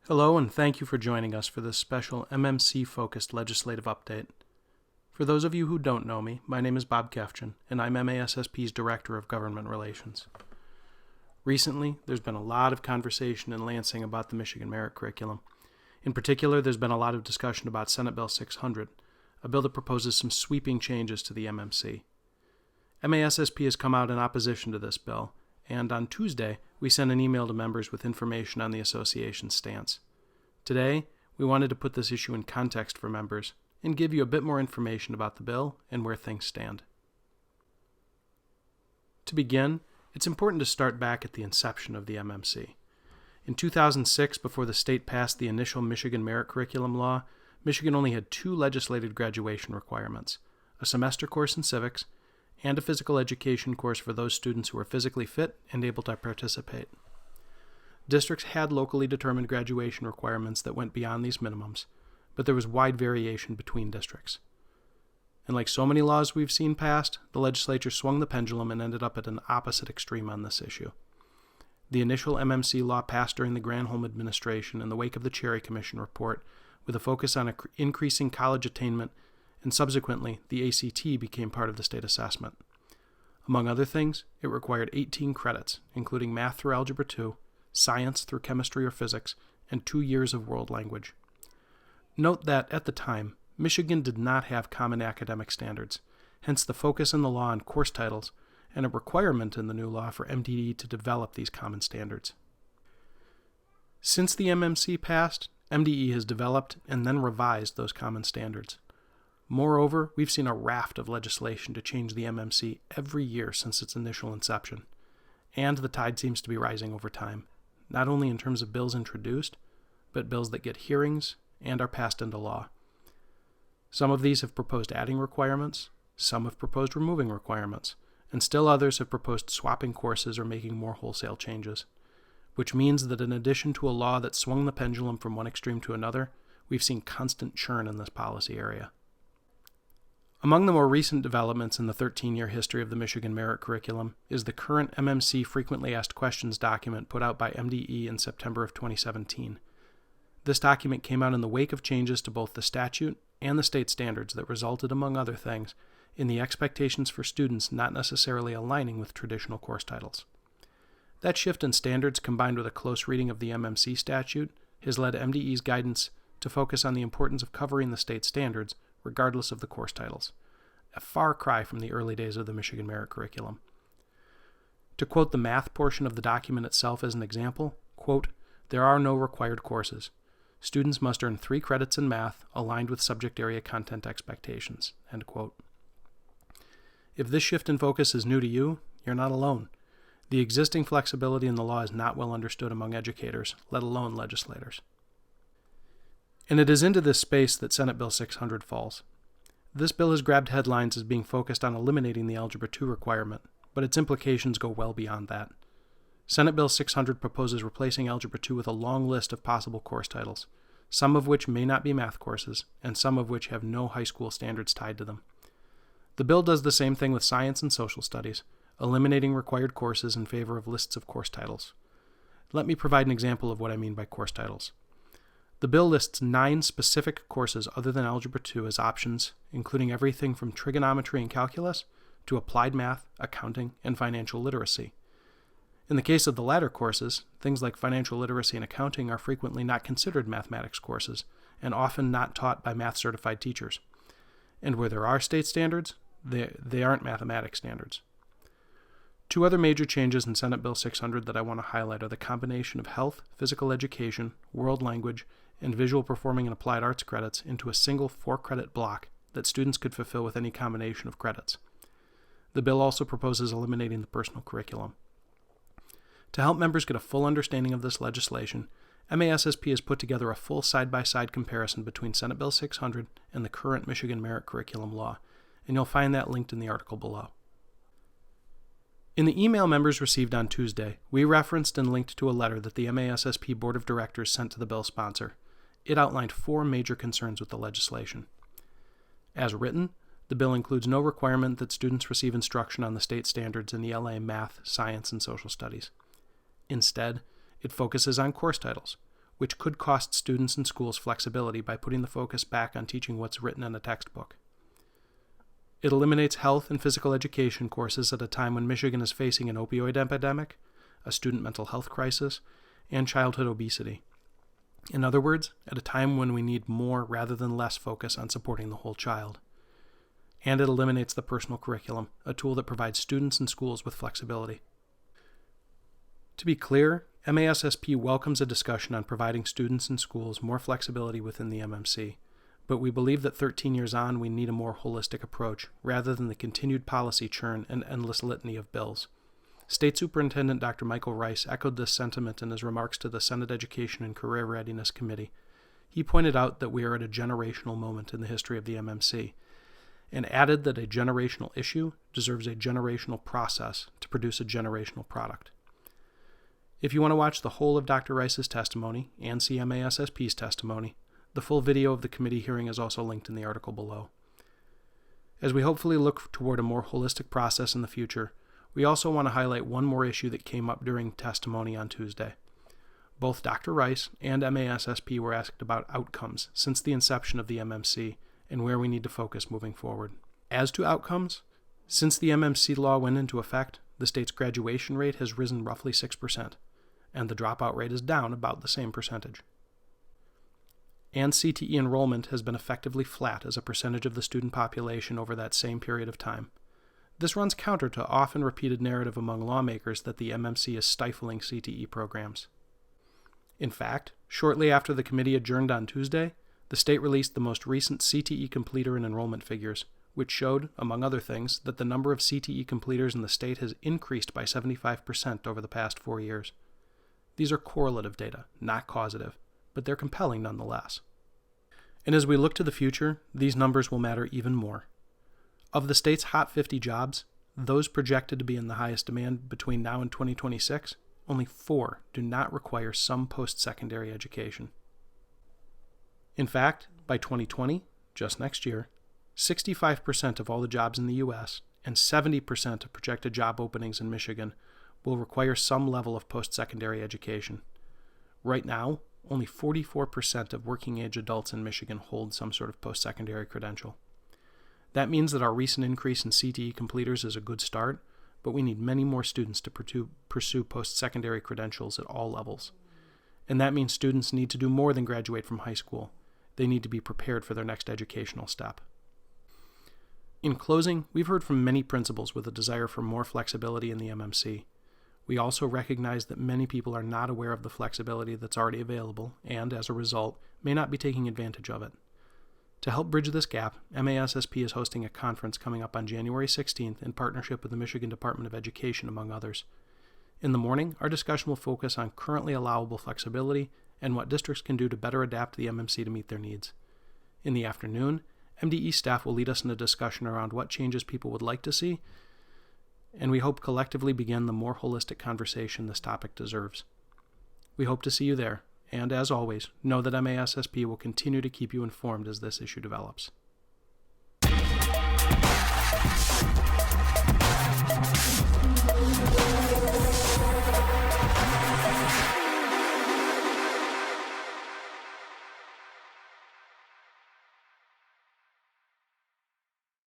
Hello, and thank you for joining us for this special MMC-focused legislative update. For those of you who don't know me, my name is Bob Kefchin, and I'm MASSP's Director of Government Relations. Recently, there's been a lot of conversation in Lansing about the Michigan Merit Curriculum. In particular, there's been a lot of discussion about Senate Bill 600, a bill that proposes some sweeping changes to the MMC. MASSP has come out in opposition to this bill, and on Tuesday, we sent an email to members with information on the association's stance. Today, we wanted to put this issue in context for members and give you a bit more information about the bill and where things stand. To begin, it's important to start back at the inception of the MMC. In 2006, before the state passed the initial Michigan Merit Curriculum law, Michigan only had two legislated graduation requirements: a semester course in civics and a physical education course for those students who were physically fit and able to participate. Districts had locally determined graduation requirements that went beyond these minimums, but there was wide variation between districts. And like so many laws we've seen passed, the legislature swung the pendulum and ended up at an opposite extreme on this issue. The initial MMC law passed during the Granholm administration in the wake of the Cherry Commission report, with a focus on increasing college attainment, and subsequently, the ACT became part of the state assessment. Among other things, it required 18 credits, including math through Algebra 2, science through chemistry or physics, and 2 years of world language. Note that, at the time, Michigan did not have common academic standards, hence the focus in the law on course titles, and a requirement in the new law for MDE to develop these common standards. Since the MMC passed, MDE has developed and then revised those common standards. Moreover, we've seen a raft of legislation to change the MMC every year since its initial inception, and the tide seems to be rising over time, not only in terms of bills introduced, but bills that get hearings and are passed into law. Some of these have proposed adding requirements, some have proposed removing requirements, and still others have proposed swapping courses or making more wholesale changes, which means that in addition to a law that swung the pendulum from one extreme to another, we've seen constant churn in this policy area. Among the more recent developments in the 13-year history of the Michigan Merit Curriculum is the current MMC Frequently Asked Questions document put out by MDE in September of 2017. This document came out in the wake of changes to both the statute and the state standards that resulted, among other things, in the expectations for students not necessarily aligning with traditional course titles. That shift in standards, combined with a close reading of the MMC statute, has led MDE's guidance to focus on the importance of covering the state standards regardless of the course titles, a far cry from the early days of the Michigan Merit Curriculum. To quote the math portion of the document itself as an example, quote, "There are no required courses. Students must earn 3 credits in math aligned with subject area content expectations," end quote. If this shift in focus is new to you, you're not alone. The existing flexibility in the law is not well understood among educators, let alone legislators. And it is into this space that Senate Bill 600 falls. This bill has grabbed headlines as being focused on eliminating the Algebra 2 requirement, but its implications go well beyond that. Senate Bill 600 proposes replacing Algebra 2 with a long list of possible course titles, some of which may not be math courses, and some of which have no high school standards tied to them. The bill does the same thing with science and social studies, eliminating required courses in favor of lists of course titles. Let me provide an example of what I mean by course titles. The bill lists 9 specific courses other than Algebra 2 as options, including everything from trigonometry and calculus to applied math, accounting, and financial literacy. In the case of the latter courses, things like financial literacy and accounting are frequently not considered mathematics courses and often not taught by math-certified teachers. And where there are state standards, they aren't mathematics standards. 2 other major changes in Senate Bill 600 that I want to highlight are the combination of health, physical education, world language, and visual performing and applied arts credits into a single 4-credit block that students could fulfill with any combination of credits. The bill also proposes eliminating the personal curriculum. To help members get a full understanding of this legislation, MASSP has put together a full side-by-side comparison between Senate Bill 600 and the current Michigan Merit Curriculum law, and you'll find that linked in the article below. In the email members received on Tuesday, we referenced and linked to a letter that the MASSP Board of Directors sent to the bill sponsor. It outlined 4 major concerns with the legislation. As written, the bill includes no requirement that students receive instruction on the state standards in the LA Math, Science, and Social Studies. Instead, it focuses on course titles, which could cost students and schools flexibility by putting the focus back on teaching what's written in a textbook. It eliminates health and physical education courses at a time when Michigan is facing an opioid epidemic, a student mental health crisis, and childhood obesity. In other words, at a time when we need more rather than less focus on supporting the whole child. And it eliminates the personal curriculum, a tool that provides students and schools with flexibility. To be clear, MASSP welcomes a discussion on providing students and schools more flexibility within the MMC, but we believe that 13 years on we need a more holistic approach rather than the continued policy churn and endless litany of bills. State Superintendent Dr. Michael Rice echoed this sentiment in his remarks to the Senate Education and Career Readiness Committee. He pointed out that we are at a generational moment in the history of the MMC, and added that a generational issue deserves a generational process to produce a generational product. If you want to watch the whole of Dr. Rice's testimony and see MASSP's testimony, the full video of the committee hearing is also linked in the article below. As we hopefully look toward a more holistic process in the future, we also want to highlight one more issue that came up during testimony on Tuesday. Both Dr. Rice and MASSP were asked about outcomes since the inception of the MMC and where we need to focus moving forward. As to outcomes, since the MMC law went into effect, the state's graduation rate has risen roughly 6%, and the dropout rate is down about the same percentage. And CTE enrollment has been effectively flat as a percentage of the student population over that same period of time. This runs counter to often repeated narrative among lawmakers that the MMC is stifling CTE programs. In fact, shortly after the committee adjourned on Tuesday, the state released the most recent CTE completer and enrollment figures, which showed, among other things, that the number of CTE completers in the state has increased by 75% over the past 4 years. These are correlative data, not causative, but they're compelling nonetheless. And as we look to the future, these numbers will matter even more. Of the state's Hot 50 jobs, those projected to be in the highest demand between now and 2026, only 4 do not require some post-secondary education. In fact, by 2020, just next year, 65% of all the jobs in the U.S. and 70% of projected job openings in Michigan will require some level of post-secondary education. Right now, only 44% of working-age adults in Michigan hold some sort of post-secondary credential. That means that our recent increase in CTE completers is a good start, but we need many more students to pursue post-secondary credentials at all levels. And that means students need to do more than graduate from high school. They need to be prepared for their next educational step. In closing, we've heard from many principals with a desire for more flexibility in the MMC. We also recognize that many people are not aware of the flexibility that's already available and, as a result, may not be taking advantage of it. To help bridge this gap, MASSP is hosting a conference coming up on January 16th in partnership with the Michigan Department of Education, among others. In the morning, our discussion will focus on currently allowable flexibility and what districts can do to better adapt the MMC to meet their needs. In the afternoon, MDE staff will lead us in a discussion around what changes people would like to see, and we hope collectively begin the more holistic conversation this topic deserves. We hope to see you there, and as always, know that MASSP will continue to keep you informed as this issue develops.